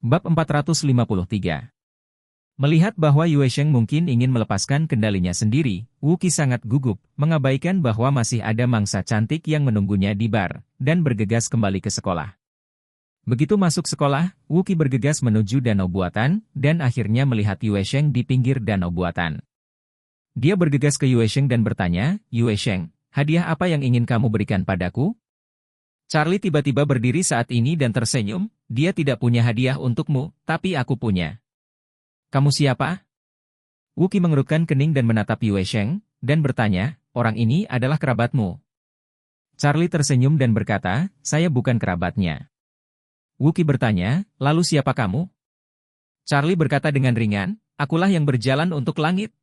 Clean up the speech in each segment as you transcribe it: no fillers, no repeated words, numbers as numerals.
Bab 453. Melihat bahwa Yue Sheng mungkin ingin melepaskan kendalinya sendiri, Wu Qi sangat gugup, mengabaikan bahwa masih ada mangsa cantik yang menunggunya di bar, dan bergegas kembali ke sekolah. Begitu masuk sekolah, Wu Qi bergegas menuju danau buatan, dan akhirnya melihat Yue Sheng di pinggir danau buatan. Dia bergegas ke Yue Sheng dan bertanya, "Yue Sheng, hadiah apa yang ingin kamu berikan padaku?" Charlie tiba-tiba berdiri saat ini dan tersenyum, "Dia tidak punya hadiah untukmu, tapi aku punya." "Kamu siapa?" Wu Qi mengerutkan kening dan menatap Yue Sheng, dan bertanya, "Orang ini adalah kerabatmu?" Charlie tersenyum dan berkata, "Saya bukan kerabatnya." Wu Qi bertanya, "Lalu siapa kamu?" Charlie berkata dengan ringan, "Akulah yang berjalan untuk langit."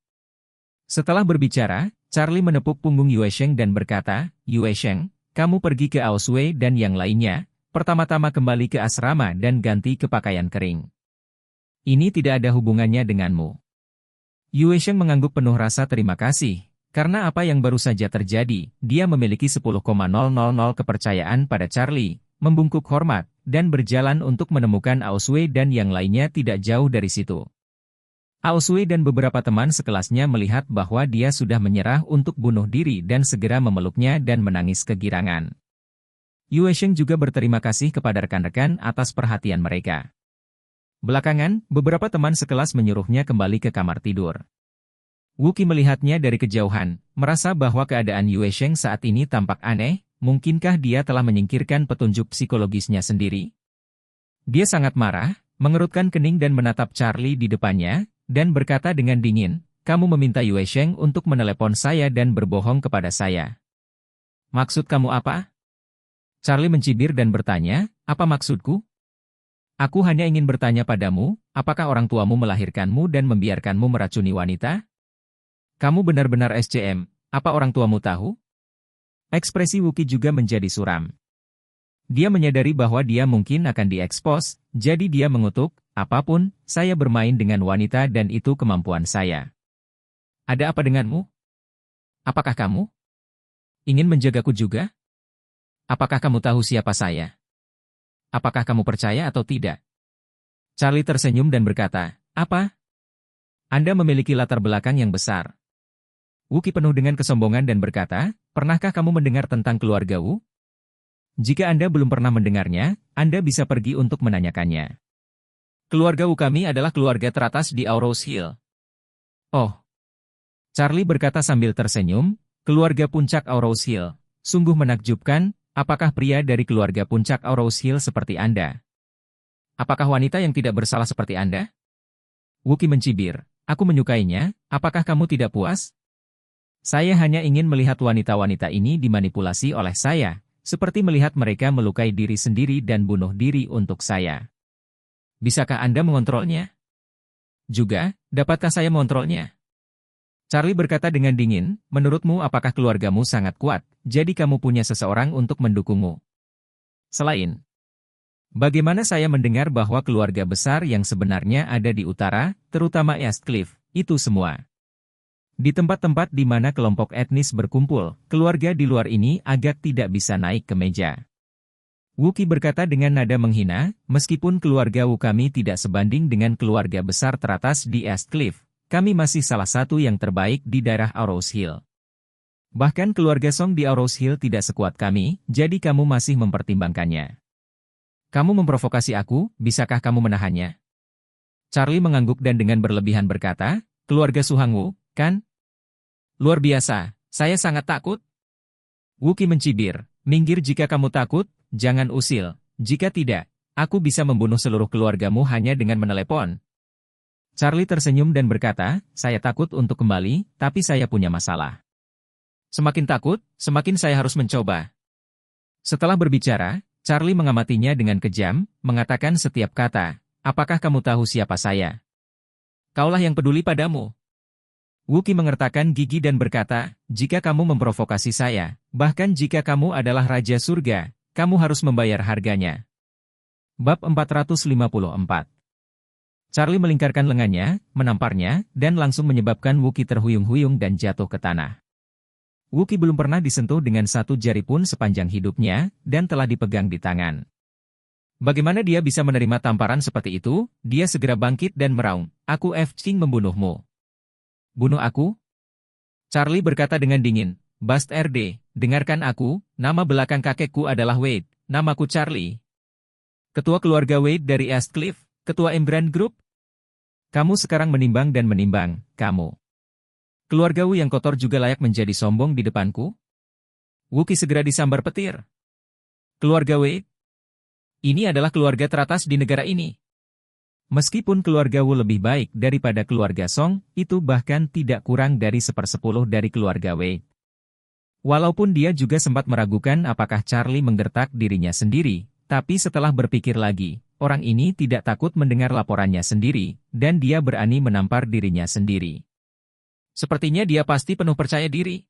Setelah berbicara, Charlie menepuk punggung Yue Sheng dan berkata, "Yue Sheng, kamu pergi ke Aoswei dan yang lainnya, pertama-tama kembali ke asrama dan ganti ke pakaian kering. Ini tidak ada hubungannya denganmu." Yue Sheng mengangguk penuh rasa terima kasih, karena apa yang baru saja terjadi, dia memiliki 10,000 kepercayaan pada Charlie, membungkuk hormat, dan berjalan untuk menemukan Aoswei dan yang lainnya tidak jauh dari situ. Aoswei dan beberapa teman sekelasnya melihat bahwa dia sudah menyerah untuk bunuh diri dan segera memeluknya dan menangis kegirangan. Yue Sheng juga berterima kasih kepada rekan-rekan atas perhatian mereka. Belakangan, beberapa teman sekelas menyuruhnya kembali ke kamar tidur. Wu Qi melihatnya dari kejauhan, merasa bahwa keadaan Yue Sheng saat ini tampak aneh, mungkinkah dia telah menyingkirkan petunjuk psikologisnya sendiri? Dia sangat marah, mengerutkan kening dan menatap Charlie di depannya, dan berkata dengan dingin, "Kamu meminta Yue Sheng untuk menelepon saya dan berbohong kepada saya. Maksud kamu apa?" Charlie mencibir dan bertanya, "Apa maksudku? Aku hanya ingin bertanya padamu, apakah orang tuamu melahirkanmu dan membiarkanmu meracuni wanita? Kamu benar-benar SCM, apa orang tuamu tahu?" Ekspresi Wu Qi juga menjadi suram. Dia menyadari bahwa dia mungkin akan diekspos, jadi dia mengutuk, "Apapun, saya bermain dengan wanita dan itu kemampuan saya. Ada apa denganmu? Apakah kamu ingin menjagaku juga? Apakah kamu tahu siapa saya? Apakah kamu percaya atau tidak?" Charlie tersenyum dan berkata, "Apa? Anda memiliki latar belakang yang besar." Wu Qi penuh dengan kesombongan dan berkata, "Pernahkah kamu mendengar tentang keluarga Wu? Jika Anda belum pernah mendengarnya, Anda bisa pergi untuk menanyakannya. Keluarga Wu kami adalah keluarga teratas di Aurous Hill." "Oh," Charlie berkata sambil tersenyum, "keluarga puncak Aurous Hill. Sungguh menakjubkan, apakah pria dari keluarga puncak Aurous Hill seperti Anda? Apakah wanita yang tidak bersalah seperti Anda?" Wu Qi mencibir, "Aku menyukainya, apakah kamu tidak puas? Saya hanya ingin melihat wanita-wanita ini dimanipulasi oleh saya, seperti melihat mereka melukai diri sendiri dan bunuh diri untuk saya. Bisakah Anda mengontrolnya? Juga, dapatkah saya mengontrolnya?" Charlie berkata dengan dingin, "Menurutmu apakah keluargamu sangat kuat, jadi kamu punya seseorang untuk mendukungmu? Selain, bagaimana saya mendengar bahwa keluarga besar yang sebenarnya ada di utara, terutama East Cliff, itu semua. Di tempat-tempat di mana kelompok etnis berkumpul, keluarga di luar ini agak tidak bisa naik ke meja." Wu Qi berkata dengan nada menghina, "Meskipun keluarga Wu kami tidak sebanding dengan keluarga besar teratas di East Cliff, kami masih salah satu yang terbaik di daerah Aurous Hill. Bahkan keluarga Song di Aurous Hill tidak sekuat kami, jadi kamu masih mempertimbangkannya. Kamu memprovokasi aku, bisakah kamu menahannya?" Charlie mengangguk dan dengan berlebihan berkata, "Keluarga Su Hangwu, kan? Luar biasa, saya sangat takut." Wu Qi mencibir, "Minggir jika kamu takut, jangan usil. Jika tidak, aku bisa membunuh seluruh keluargamu hanya dengan menelepon." Charlie tersenyum dan berkata, "Saya takut untuk kembali, tapi saya punya masalah. Semakin takut, semakin saya harus mencoba." Setelah berbicara, Charlie mengamatinya dengan kejam, mengatakan setiap kata, "Apakah kamu tahu siapa saya? Kaulah yang peduli padamu." Wu Qi mengertakkan gigi dan berkata, "Jika kamu memprovokasi saya, bahkan jika kamu adalah Raja Surga, kamu harus membayar harganya." Bab 454. Charlie melingkarkan lengannya, menamparnya, dan langsung menyebabkan Wu Qi terhuyung-huyung dan jatuh ke tanah. Wu Qi belum pernah disentuh dengan satu jari pun sepanjang hidupnya, dan telah dipegang di tangan. Bagaimana dia bisa menerima tamparan seperti itu? Dia segera bangkit dan meraung, "Aku F-Ching membunuhmu." "Bunuh aku?" Charlie berkata dengan dingin. "Bast RD, dengarkan aku, nama belakang kakekku adalah Wade, namaku Charlie. Ketua keluarga Wade dari East Cliff, ketua Embrand Group. Kamu sekarang menimbang dan menimbang, kamu. Keluarga Wu yang kotor juga layak menjadi sombong di depanku?" Wookie segera disambar petir. "Keluarga Wade? Ini adalah keluarga teratas di negara ini. Meskipun keluarga Wu lebih baik daripada keluarga Song, itu bahkan tidak kurang dari 1/10 dari keluarga Wade." Walaupun dia juga sempat meragukan apakah Charlie menggertak dirinya sendiri, tapi setelah berpikir lagi, orang ini tidak takut mendengar laporannya sendiri, dan dia berani menampar dirinya sendiri. Sepertinya dia pasti penuh percaya diri.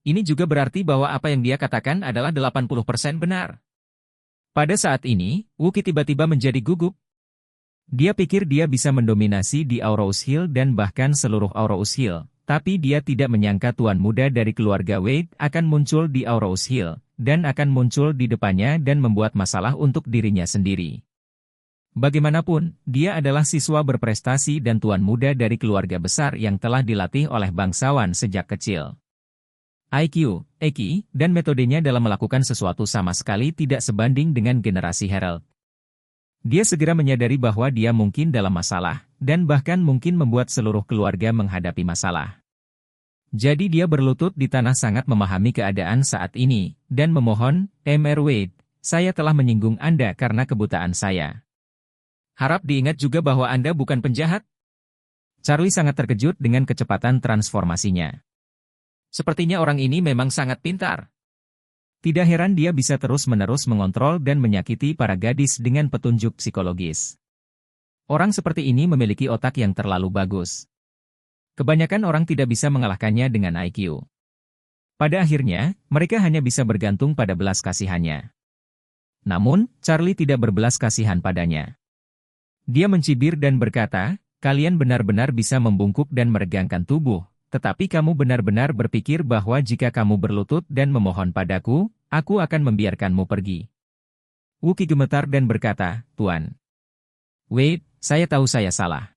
Ini juga berarti bahwa apa yang dia katakan adalah 80% benar. Pada saat ini, Wookie tiba-tiba menjadi gugup. Dia pikir dia bisa mendominasi di Aurous Hill dan bahkan seluruh Aurous Hill, tapi dia tidak menyangka tuan muda dari keluarga Wade akan muncul di Aurous Hill, dan akan muncul di depannya dan membuat masalah untuk dirinya sendiri. Bagaimanapun, dia adalah siswa berprestasi dan tuan muda dari keluarga besar yang telah dilatih oleh bangsawan sejak kecil. IQ, EQ, dan metodenya dalam melakukan sesuatu sama sekali tidak sebanding dengan generasi Herald. Dia segera menyadari bahwa dia mungkin dalam masalah, dan bahkan mungkin membuat seluruh keluarga menghadapi masalah. Jadi dia berlutut di tanah sangat memahami keadaan saat ini, dan memohon, "Mr. Wade, saya telah menyinggung Anda karena kebutaan saya. Harap diingat juga bahwa Anda bukan penjahat." Charlie sangat terkejut dengan kecepatan transformasinya. Sepertinya orang ini memang sangat pintar. Tidak heran dia bisa terus-menerus mengontrol dan menyakiti para gadis dengan petunjuk psikologis. Orang seperti ini memiliki otak yang terlalu bagus. Kebanyakan orang tidak bisa mengalahkannya dengan IQ. Pada akhirnya, mereka hanya bisa bergantung pada belas kasihannya. Namun, Charlie tidak berbelas kasihan padanya. Dia mencibir dan berkata, "Kalian benar-benar bisa membungkuk dan meregangkan tubuh. Tetapi kamu benar-benar berpikir bahwa jika kamu berlutut dan memohon padaku, aku akan membiarkanmu pergi." Wookie gemetar dan berkata, "Tuan Wade, saya tahu saya salah.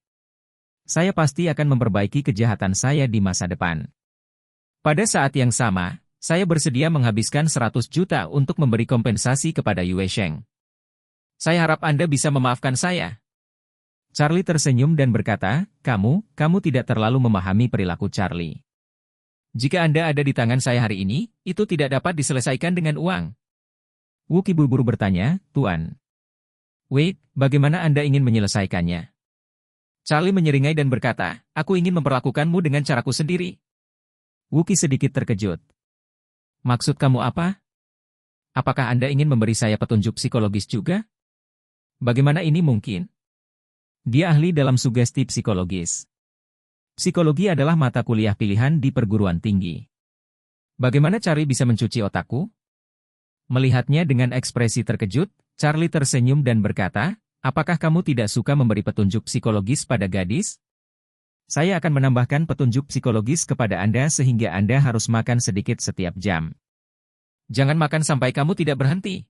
Saya pasti akan memperbaiki kejahatan saya di masa depan. Pada saat yang sama, saya bersedia menghabiskan 100 juta untuk memberi kompensasi kepada Yue Sheng. Saya harap Anda bisa memaafkan saya." Charlie tersenyum dan berkata, kamu tidak terlalu memahami perilaku Charlie. Jika Anda ada di tangan saya hari ini, itu tidak dapat diselesaikan dengan uang." Wookie buru-buru bertanya, "Tuan Wade, bagaimana Anda ingin menyelesaikannya?" Charlie menyeringai dan berkata, "Aku ingin memperlakukanmu dengan caraku sendiri." Wookie sedikit terkejut. "Maksud kamu apa? Apakah Anda ingin memberi saya petunjuk psikologis juga? Bagaimana ini mungkin?" Dia ahli dalam sugesti psikologis. Psikologi adalah mata kuliah pilihan di perguruan tinggi. Bagaimana Charlie bisa mencuci otakku? Melihatnya dengan ekspresi terkejut, Charlie tersenyum dan berkata, "Apakah kamu tidak suka memberi petunjuk psikologis pada gadis? Saya akan menambahkan petunjuk psikologis kepada Anda sehingga Anda harus makan sedikit setiap jam. Jangan makan sampai kamu tidak berhenti."